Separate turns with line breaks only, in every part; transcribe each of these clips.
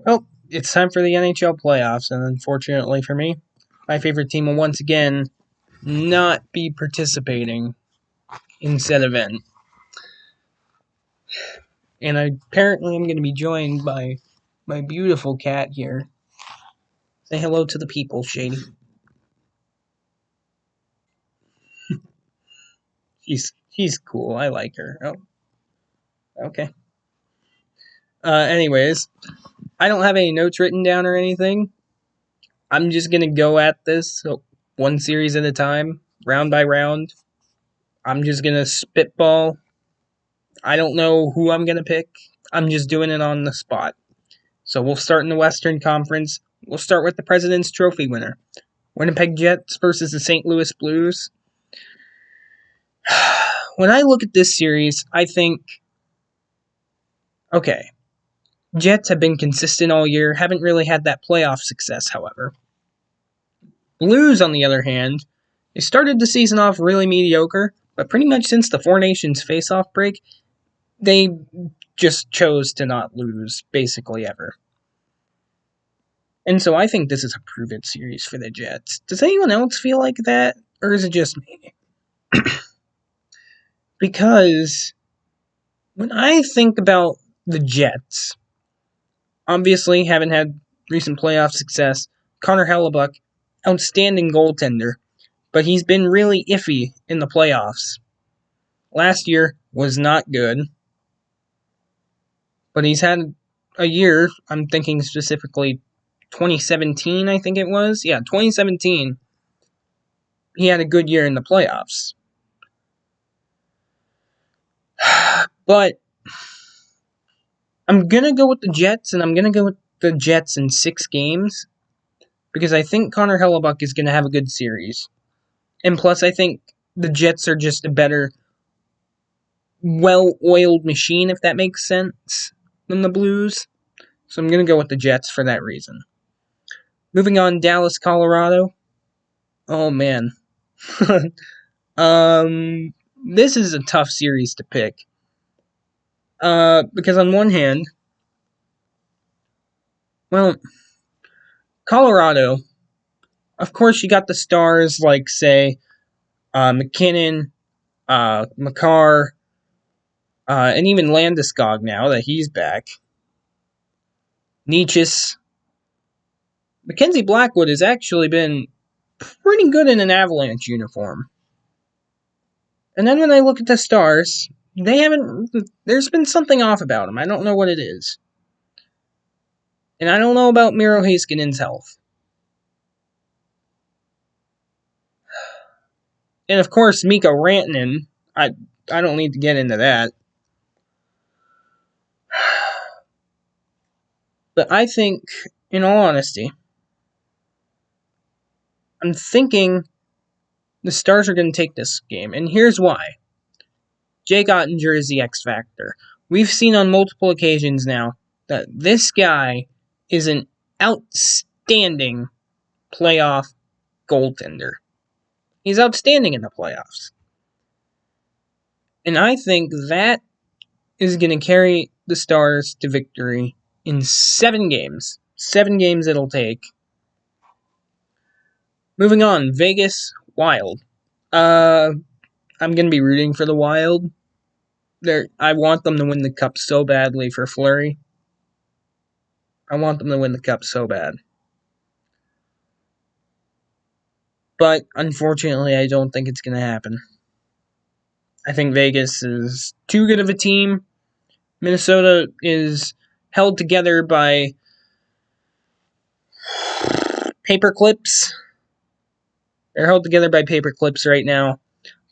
Well, it's time for the NHL Playoffs, and unfortunately for me, my favorite team will once again not be participating in said event. And apparently I'm going to be joined by my beautiful cat here. Say hello to the people, Shady. She's cool. I like her. Oh, okay. Anyways, I don't have any notes written down or anything. I'm just going to go at this one series at a time, round by round. I'm just going to spitball. I don't know who I'm going to pick. I'm just doing it on the spot. So we'll start in the Western Conference. We'll start with the President's Trophy winner. Winnipeg Jets versus the St. Louis Blues. When I look at this series, I think, okay, Jets have been consistent all year, haven't really had that playoff success, however. Blues, on the other hand, they started the season off really mediocre, but pretty much since the Four Nations face-off break, they just chose to not lose, basically ever. And so I think this is a prove-it series for the Jets. Does anyone else feel like that, or is it just me? Because when I think about the Jets, obviously haven't had recent playoff success. Connor Hellebuck, outstanding goaltender, but he's been really iffy in the playoffs. Last year was not good, but he's had a year, I'm thinking specifically 2017, I think it was. Yeah, 2017. He had a good year in the playoffs. But I'm going to go with the Jets, and I'm going to go with the Jets in 6 games, because I think Connor Hellebuck is going to have a good series. And plus, I think the Jets are just a better, well-oiled machine, if that makes sense, than the Blues. So I'm going to go with the Jets for that reason. Moving on, Dallas, Colorado. Oh, man. This is a tough series to pick. Because on one hand, well, Colorado, of course, you got the stars like, say, McKinnon, Makar, and even Landeskog now that he's back. Nietzsche's. Mackenzie Blackwood has actually been pretty good in an Avalanche uniform. And then when I look at the stars, there's been something off about them. I don't know what it is. And I don't know about Miro Heiskanen's health. And of course, Mikko Rantanen. I don't need to get into that. But I think, in all honesty, I'm thinking the Stars are going to take this game. And here's why. Jake Ottinger is the X factor. We've seen on multiple occasions now that this guy is an outstanding playoff goaltender. He's outstanding in the playoffs. And I think that is going to carry the Stars to victory in 7 games. 7 games it'll take. Moving on, Vegas, Wild. I'm going to be rooting for the Wild. I want them to win the Cup so badly for Fleury. I want them to win the Cup so bad. But, unfortunately, I don't think it's going to happen. I think Vegas is too good of a team. Minnesota is held together by paper clips. They're held together by paper clips right now.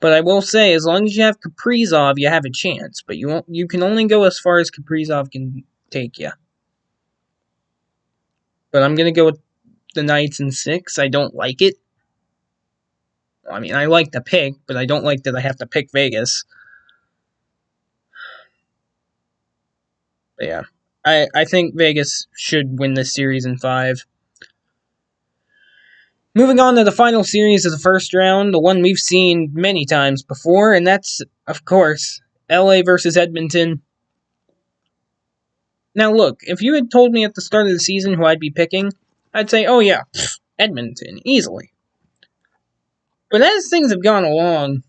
But I will say, as long as you have Kaprizov, you have a chance. But you can only go as far as Kaprizov can take you. But I'm going to go with the Knights in 6. I don't like it. I mean, I like the pick, but I don't like that I have to pick Vegas. But yeah. I think Vegas should win this series in 5. Moving on to the final series of the first round, the one we've seen many times before, and that's, of course, LA versus Edmonton. Now look, if you had told me at the start of the season who I'd be picking, I'd say, oh yeah, Edmonton, easily. But as things have gone along,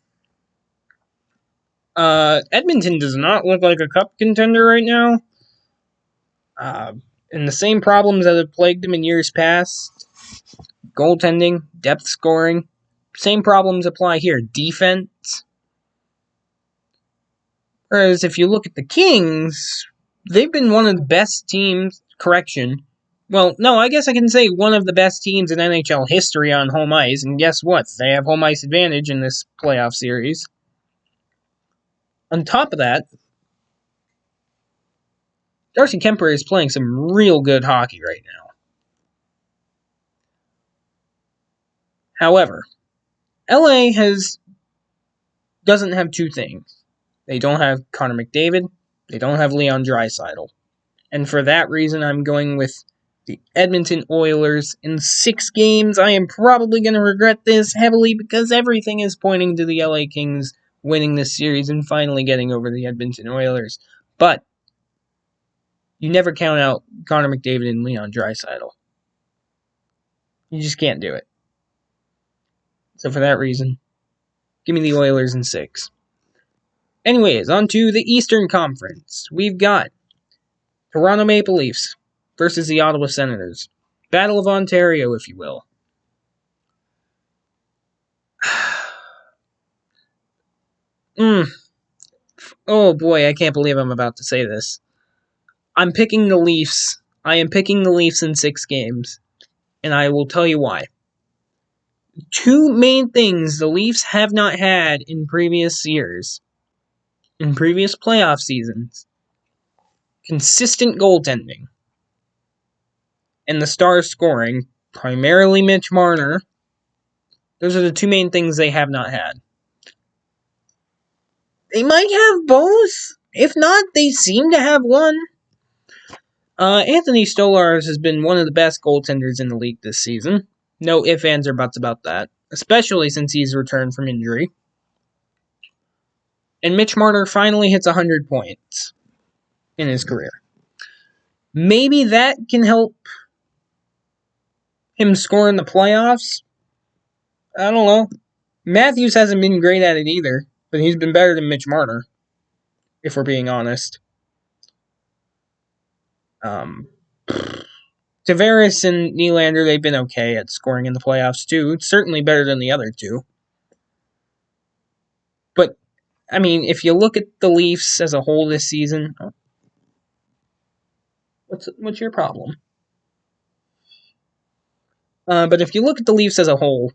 Edmonton does not look like a cup contender right now. And the same problems that have plagued them in years past, goaltending, depth scoring, same problems apply here. Defense. Whereas if you look at the Kings, they've been one of the best teams, well, no, I guess I can say one of the best teams in NHL history on home ice, and guess what? They have home ice advantage in this playoff series. On top of that, Darcy Kuemper is playing some real good hockey right now. However, LA doesn't have two things. They don't have Connor McDavid, they don't have Leon Draisaitl. And for that reason, I'm going with the Edmonton Oilers in 6 games. I am probably going to regret this heavily because everything is pointing to the LA Kings winning this series and finally getting over the Edmonton Oilers. But you never count out Connor McDavid and Leon Draisaitl. You just can't do it. So for that reason, give me the Oilers in 6. Anyways, on to the Eastern Conference. We've got Toronto Maple Leafs versus the Ottawa Senators. Battle of Ontario, if you will. Oh boy, I can't believe I'm about to say this. I'm picking the Leafs. I am picking the Leafs in 6 games. And I will tell you why. 2 main things the Leafs have not had in previous years, in previous playoff seasons. Consistent goaltending. And the Stars scoring, primarily Mitch Marner. Those are the 2 main things they have not had. They might have both. If not, they seem to have one. Anthony Stolarz has been one of the best goaltenders in the league this season. No ifs, ands, or buts about that. Especially since he's returned from injury. And Mitch Marner finally hits 100 points in his career. Maybe that can help him score in the playoffs. I don't know. Matthews hasn't been great at it either, but he's been better than Mitch Marner, if we're being honest. Tavares and Nylander, they've been okay at scoring in the playoffs too. It's certainly better than the other 2. But, I mean, if you look at the Leafs as a whole this season, what's your problem? But if you look at the Leafs as a whole,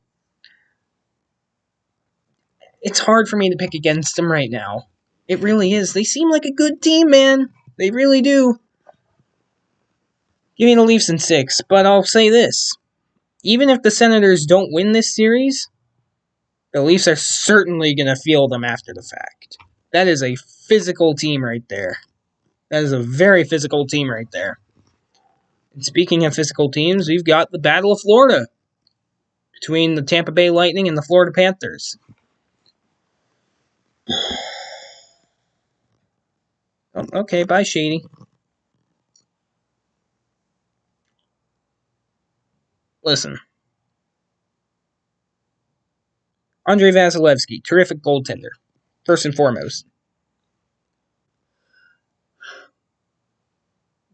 it's hard for me to pick against them right now. It really is. They seem like a good team, man. They really do. Give me the Leafs in 6, but I'll say this. Even if the Senators don't win this series, the Leafs are certainly going to feel them after the fact. That is a physical team right there. That is a very physical team right there. And speaking of physical teams, we've got the Battle of Florida between the Tampa Bay Lightning and the Florida Panthers. Oh, okay, bye, Shady. Listen. Andrei Vasilevsky, terrific goaltender, first and foremost.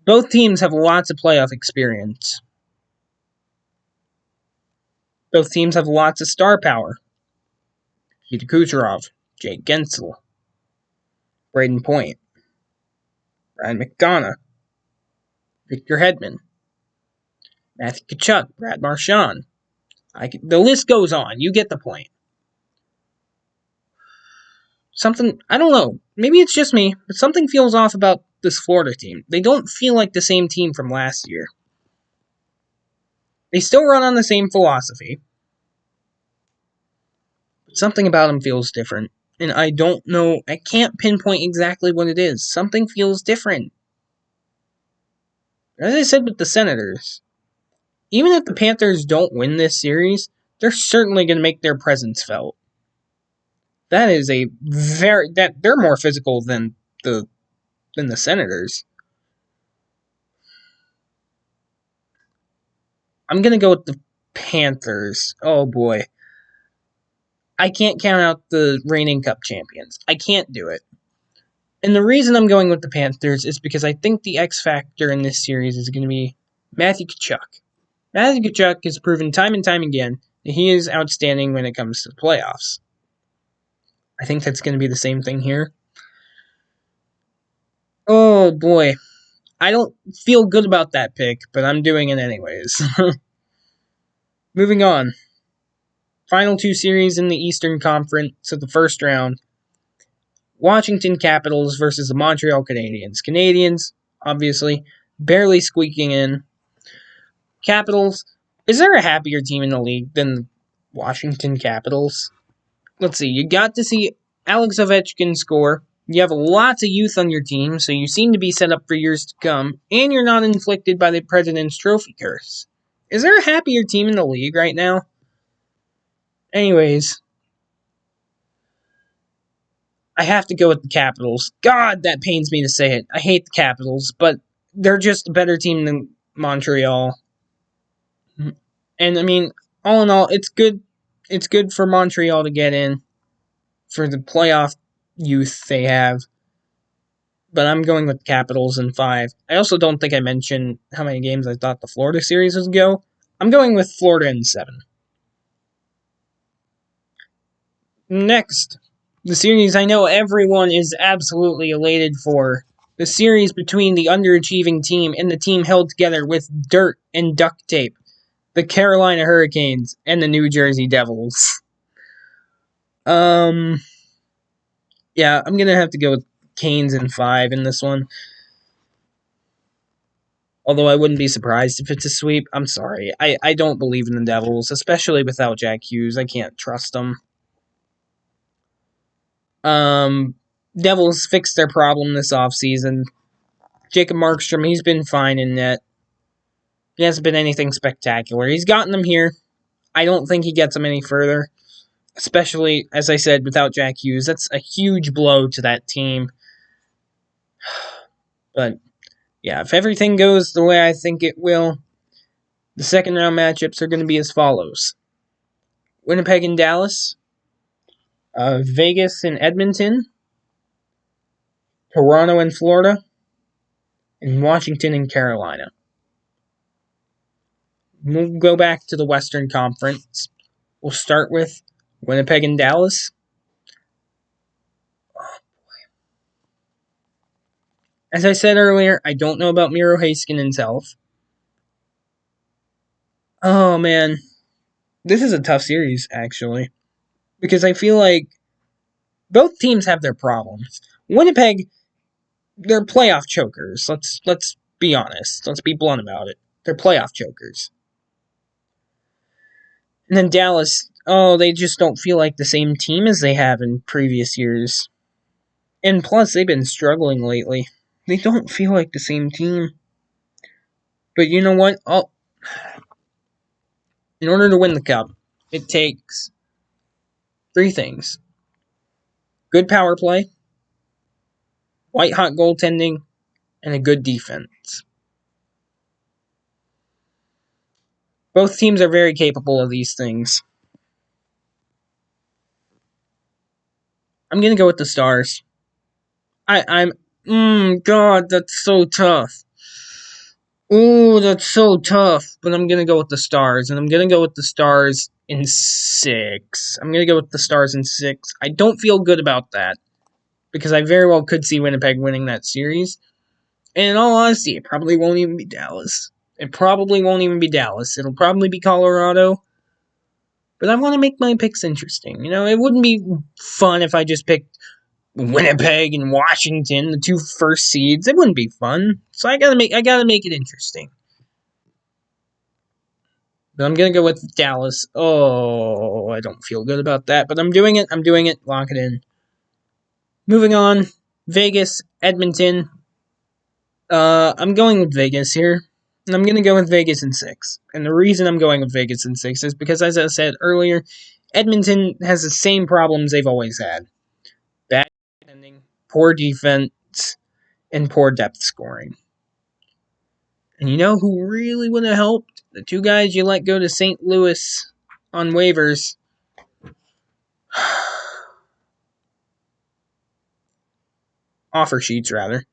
Both teams have lots of playoff experience. Both teams have lots of star power. Nikita Kucherov, Jake Gensel, Braden Point, Ryan McDonough, Victor Hedman, Matthew Tkachuk, Brad Marchand. The list goes on. You get the point. Something, I don't know, maybe it's just me, but something feels off about this Florida team. They don't feel like the same team from last year. They still run on the same philosophy, but something about them feels different. And I don't know, I can't pinpoint exactly what it is. Something feels different. As I said with the Senators, even if the Panthers don't win this series, they're certainly going to make their presence felt. That is they're more physical than the Senators. I'm going to go with the Panthers. Oh boy. I can't count out the reigning Cup champions. I can't do it. And the reason I'm going with the Panthers is because I think the X factor in this series is going to be Matthew Tkachuk. Matthew Tkachuk has proven time and time again that he is outstanding when it comes to the playoffs. I think that's going to be the same thing here. Oh boy. I don't feel good about that pick, but I'm doing it anyways. Moving on. Final two series in the Eastern Conference of the first round. Washington Capitals versus the Montreal Canadiens. Canadiens, obviously, barely squeaking in. Capitals, is there a happier team in the league than the Washington Capitals? Let's see, you got to see Alex Ovechkin score. You have lots of youth on your team, so you seem to be set up for years to come, and you're not inflicted by the President's Trophy curse. Is there a happier team in the league right now? Anyways, I have to go with the Capitals. God, that pains me to say it. I hate the Capitals, but they're just a better team than Montreal. And I mean, all in all, it's good. It's good for Montreal to get in for the playoff youth they have. But I'm going with the Capitals in 5. I also don't think I mentioned how many games I thought the Florida series would go. I'm going with Florida in 7. Next, the series I know everyone is absolutely elated for. The series between the underachieving team and the team held together with dirt and duct tape. The Carolina Hurricanes and the New Jersey Devils. Yeah, I'm gonna have to go with Canes in 5 in this one. Although I wouldn't be surprised if it's a sweep. I'm sorry. I don't believe in the Devils, especially without Jack Hughes. I can't trust them. Devils fixed their problem this offseason. Jacob Markstrom, he's been fine in net. He hasn't been anything spectacular. He's gotten them here. I don't think he gets them any further. Especially, as I said, without Jack Hughes. That's a huge blow to that team. But, yeah, if everything goes the way I think it will, the second round matchups are going to be as follows. Winnipeg and Dallas. Vegas and Edmonton. Toronto and Florida. And Washington and Carolina. We'll go back to the Western Conference. We'll start with Winnipeg and Dallas. As I said earlier, I don't know about Miro Heiskanen's health. Oh, man. This is a tough series, actually. Because I feel like both teams have their problems. Winnipeg, they're playoff chokers. Let's be honest. Let's be blunt about it. They're playoff chokers. And then Dallas, they just don't feel like the same team as they have in previous years. And plus, they've been struggling lately. They don't feel like the same team. But you know what? In order to win the Cup, it takes 3 things. Good power play, white-hot goaltending, and a good defense. Both teams are very capable of these things. I'm going to go with the Stars. God, that's so tough. Ooh, that's so tough. But I'm going to go with the Stars, and I'm going to go with the Stars in 6. I'm going to go with the Stars in 6. I don't feel good about that, because I very well could see Winnipeg winning that series. And in all honesty, it probably won't even be Dallas. It'll probably be Colorado. But I want to make my picks interesting. You know, it wouldn't be fun if I just picked Winnipeg and Washington, the 2 first seeds. It wouldn't be fun. So I gotta make it interesting. But I'm gonna go with Dallas. Oh, I don't feel good about that, but I'm doing it. Lock it in. Moving on, Vegas, Edmonton. I'm going with Vegas here. And I'm going to go with Vegas in 6. And the reason I'm going with Vegas in 6 is because, as I said earlier, Edmonton has the same problems they've always had. Bad defending, poor defense, and poor depth scoring. And you know who really would have helped? The two guys you let go to St. Louis on waivers. Offer sheets, rather.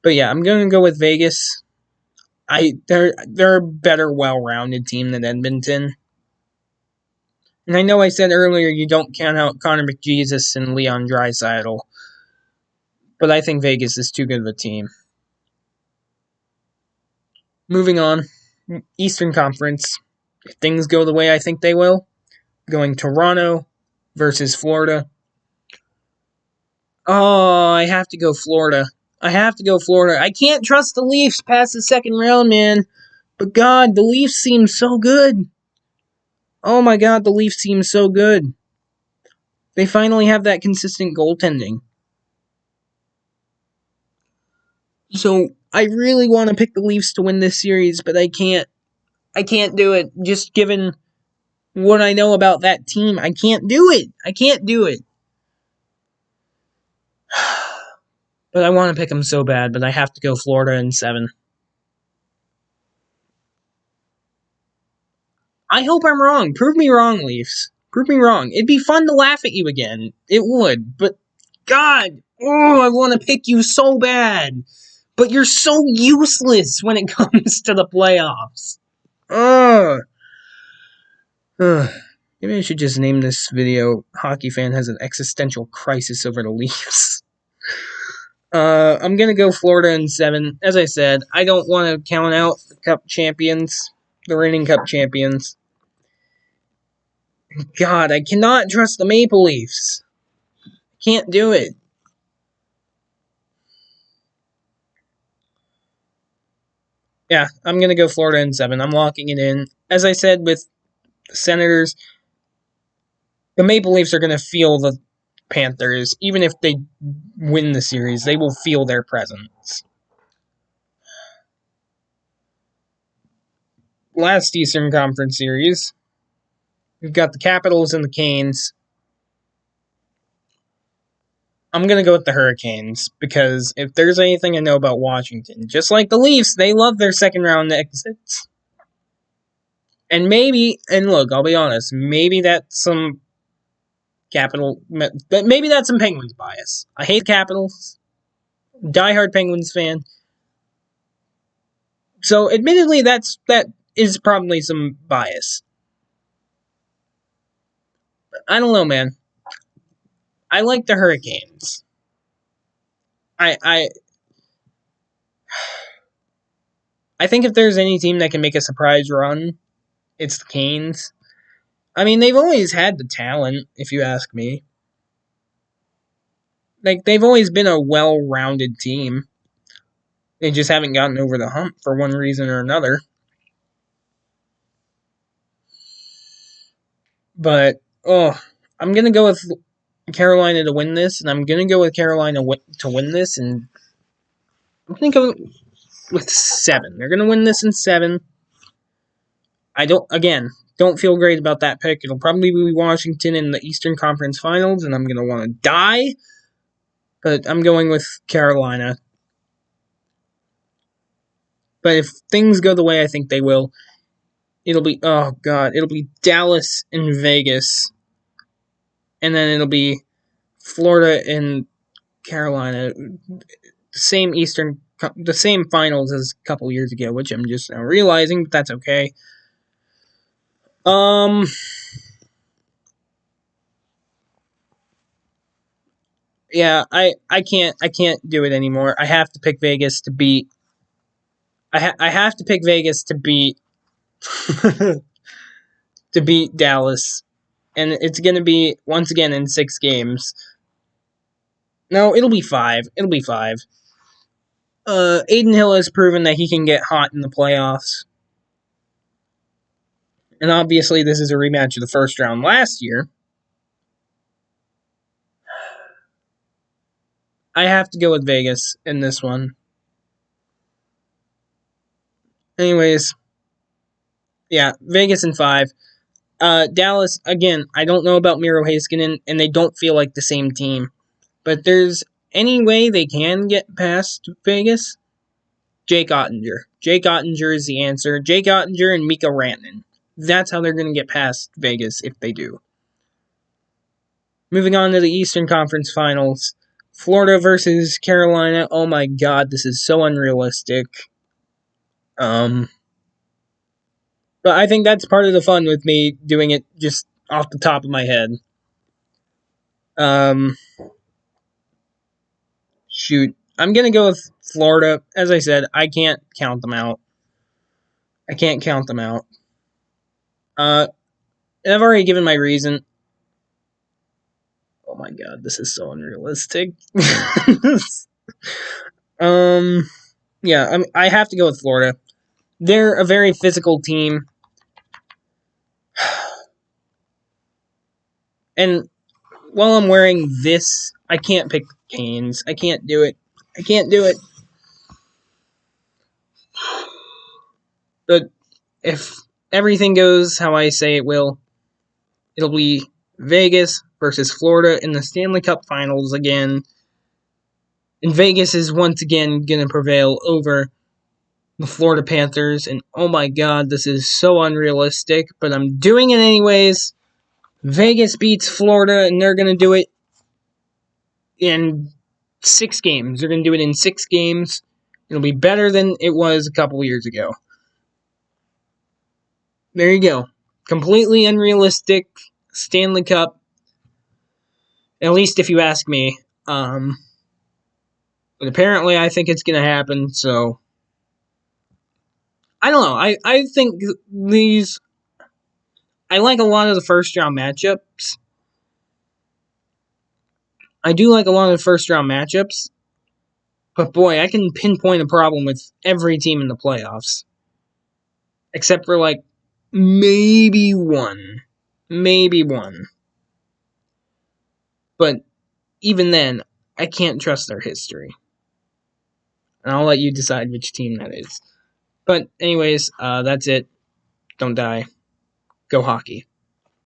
But yeah, I'm going to go with Vegas. They're a better, well-rounded team than Edmonton. And I know I said earlier you don't count out Connor McJesus and Leon Draisaitl, but I think Vegas is too good of a team. Moving on, Eastern Conference. If things go the way I think they will, going Toronto versus Florida. Oh, I have to go Florida. I can't trust the Leafs past the second round, man. But God, the Leafs seem so good. Oh my God, the Leafs seem so good. They finally have that consistent goaltending. So I really want to pick the Leafs to win this series, but I can't. I can't do it. Just given what I know about that team, I can't do it. I can't do it. But I want to pick them so bad, but I have to go Florida in 7. I hope I'm wrong. Prove me wrong, Leafs. Prove me wrong. It'd be fun to laugh at you again. It would. But, God, I want to pick you so bad. But you're so useless when it comes to the playoffs. Ugh. Maybe I should just name this video Hockey Fan Has an Existential Crisis Over the Leafs. I'm going to go Florida in 7. As I said, I don't want to count out the Cup champions, the reigning Cup champions. God, I cannot trust the Maple Leafs. Can't do it. Yeah, I'm going to go Florida in 7. I'm locking it in. As I said with the Senators, the Maple Leafs are going to feel the Panthers. Even if they win the series, they will feel their presence. Last Eastern Conference series, we've got the Capitals and the Canes. I'm going to go with the Hurricanes because if there's anything I know about Washington, just like the Leafs, they love their second round exits. And look, I'll be honest, maybe that's some maybe that's some Penguins bias. I hate the Capitals, diehard Penguins fan. So admittedly, that is probably some bias. I don't know, man. I like the Hurricanes. I think if there's any team that can make a surprise run, it's the Canes. I mean, they've always had the talent, if you ask me. Like, they've always been a well-rounded team. They just haven't gotten over the hump for one reason or another. But, I'm going to go with Carolina to win this, and I'm going to go with Carolina to win this, and I'm going to go with 7. They're going to win this in 7. I don't feel great about that pick. It'll probably be Washington in the Eastern Conference Finals, and I'm going to want to die. But I'm going with Carolina. But if things go the way I think they will, it'll be Dallas and Vegas. And then it'll be Florida and Carolina. The same finals as a couple years ago, which I'm just now realizing, but that's okay. Yeah, I can't do it anymore. I have to pick Vegas to beat. I have to pick Vegas to beat to beat Dallas, and it's gonna be once again in 6 games. No, it'll be 5. It'll be 5. Aiden Hill has proven that he can get hot in the playoffs, and obviously this is a rematch of the first round last year. I have to go with Vegas in this one. Anyways, yeah, Vegas in 5. Dallas, again, I don't know about Miro Heiskanen, and they don't feel like the same team. But there's any way they can get past Vegas, Jake Ottinger. Jake Ottinger is the answer. Jake Ottinger and Mika Rantanen. That's how they're going to get past Vegas if they do. Moving on to the Eastern Conference Finals. Florida versus Carolina. Oh my god, this is so unrealistic. But I think that's part of the fun with me doing it just off the top of my head. Shoot. I'm going to go with Florida. As I said, I can't count them out. And I've already given my reason. Oh my god, this is so unrealistic. Yeah, I have to go with Florida. They're a very physical team. And while I'm wearing this, I can't pick the Canes. I can't do it. But if everything goes how I say it will, it'll be Vegas versus Florida in the Stanley Cup Finals again. And Vegas is once again going to prevail over the Florida Panthers. And oh my god, this is so unrealistic, but I'm doing it anyways. Vegas beats Florida, and they're going to do it in 6 games. They're going to do it in 6 games. It'll be better than it was a couple years ago. There you go. Completely unrealistic Stanley Cup. At least if you ask me. But apparently I think it's going to happen, so I don't know. I think these... I like a lot of the first round matchups. I do like a lot of the first round matchups. But boy, I can pinpoint a problem with every team in the playoffs. Except for like maybe one. But even then, I can't trust their history. And I'll let you decide which team that is. But anyways, that's it. Don't die. Go hockey.